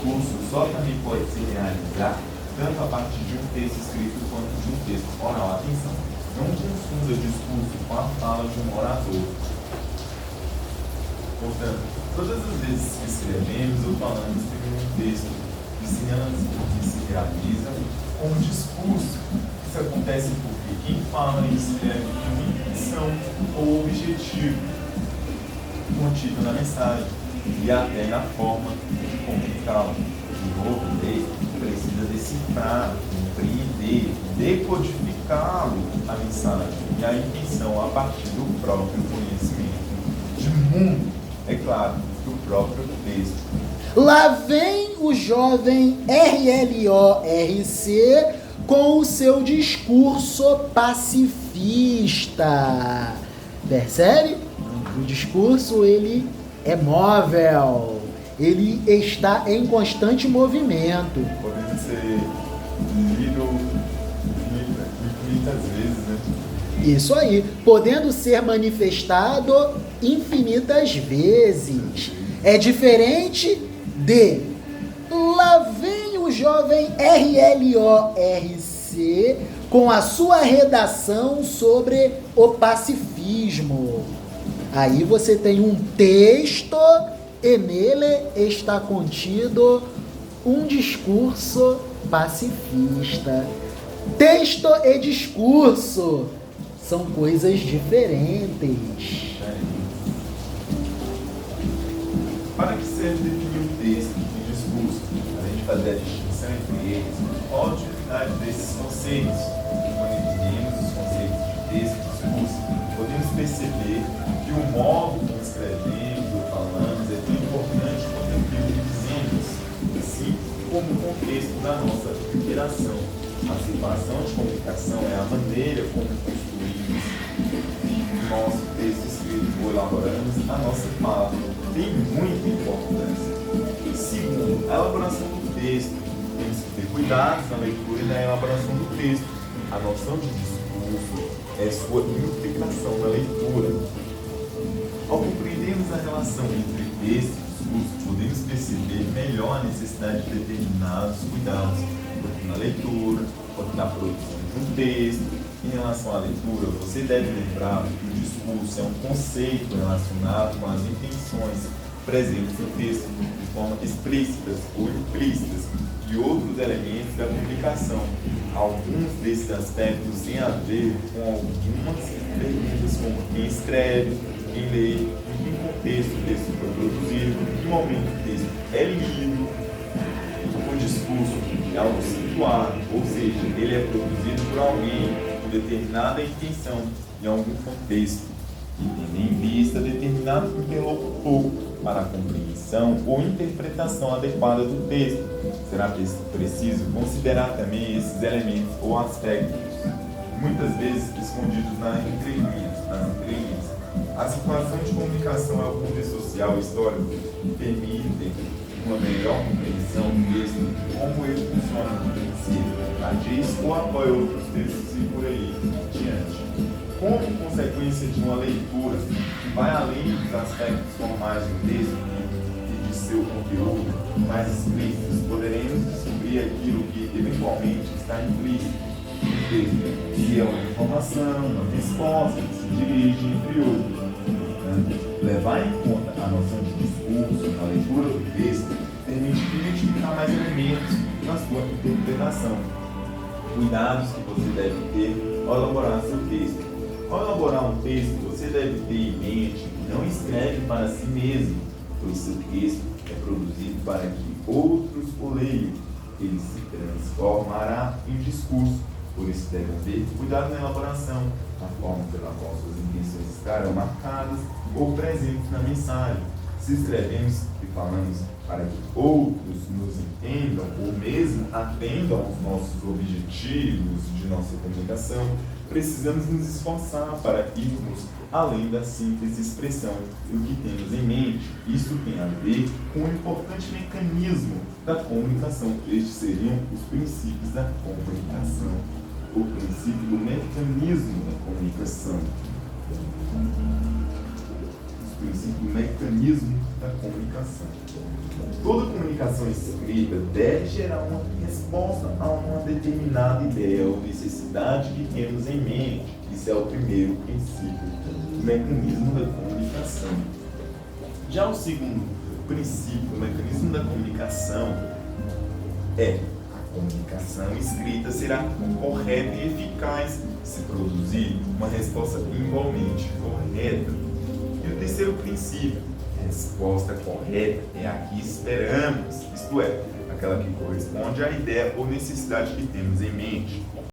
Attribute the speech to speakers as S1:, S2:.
S1: discurso só também pode se realizar tanto a partir de um texto escrito quanto de um texto oral. Atenção, não confunda discurso com a fala de um orador. Portanto, todas as vezes que escrevemos ou falamos em um texto que se realiza com um discurso. Isso acontece porque quem fala e escreve tem uma intenção ou objetivo contido na mensagem e até na forma de comunicá-lo. De novo, o texto precisa decifrar, compreender, decodificá-lo a mensagem e a intenção a partir do próprio conhecimento de mundo, é claro, do próprio texto.
S2: Lá vem o jovem RLORC com o seu discurso pacifista. Percebe? O discurso, ele é móvel, ele está em constante movimento.
S1: Podendo ser lido muitas vezes, né?
S2: Isso aí, podendo ser manifestado infinitas vezes. É diferente de lá vem o jovem RLORC com a sua redação sobre o pacifismo. Aí você tem um texto e nele está contido um discurso pacifista. Texto e discurso são coisas diferentes.
S1: Para que serve definir um texto e discurso, além de fazer a distinção entre eles, qual a utilidade desses conceitos? Quando entendemos os conceitos de texto e discurso, podemos perceber que o modo como escrevemos ou falamos é tão importante quanto aquilo que dizemos, assim como o contexto da nossa interação. A situação de comunicação é a maneira como construímos o nosso texto escrito ou elaboramos a nossa fala. Tem muita importância. Segundo, a elaboração do texto. Temos que ter cuidados na leitura e na elaboração do texto. A noção de discurso é sua integração na leitura. Ao compreendermos a relação entre texto e discurso, podemos perceber melhor a necessidade de determinados cuidados, tanto na leitura quanto na produção de um texto. Em relação à leitura, você deve lembrar que o discurso é um conceito relacionado com as intenções presentes no texto, de forma explícitas ou implícitas, e outros elementos da comunicação. Alguns desses aspectos têm a ver com algumas perguntas, como quem escreve, quem lê, em que contexto o texto foi produzido, em que momento o texto é lido. O discurso é algo situado, ou seja, ele é produzido por alguém com determinada intenção em algum contexto e tendo em vista determinado interlocutor para a compreensão ou interpretação adequada do texto. Será preciso considerar também esses elementos ou aspectos, muitas vezes escondidos nas entrelinhas. A situação de comunicação é o contexto social e histórico que permitem uma melhor compreensão do texto, como ele funciona no princípio, diz ou apoia outros textos e por aí diante. Como consequência de uma leitura que vai além dos aspectos formais do texto e de seu conteúdo mais explícitos, poderemos descobrir aquilo que eventualmente está implícito no texto, que é uma informação, uma resposta que se dirige, entre outros. Levar em conta a noção de discurso na leitura do texto permite identificar mais elementos na sua interpretação. Cuidados que você deve ter ao elaborar seu texto. Ao elaborar um texto, você deve ter em mente que não escreve para si mesmo, pois seu texto é produzido para que outros o leiam. Ele se transformará em discurso. Por isso deve haver cuidado na elaboração, na forma pela qual suas intenções estarão marcadas ou presentes na mensagem. Se escrevemos e falamos para que outros nos entendam ou mesmo atendam aos nossos objetivos de nossa comunicação, precisamos nos esforçar para irmos além da simples expressão do que temos em mente. Isso tem a ver com um importante mecanismo da comunicação. Estes seriam os princípios da comunicação. O princípio do mecanismo da comunicação. Os princípios do mecanismo da comunicação. Toda comunicação comunicação escrita deve gerar uma resposta a uma determinada ideia ou necessidade que temos em mente. Isso é o primeiro princípio do mecanismo da comunicação. Já o segundo princípio do mecanismo da comunicação é: a comunicação escrita será correta e eficaz se produzir uma resposta igualmente correta. E o terceiro princípio: a resposta correta é a que esperamos, isto é, aquela que corresponde à ideia ou necessidade que temos em mente.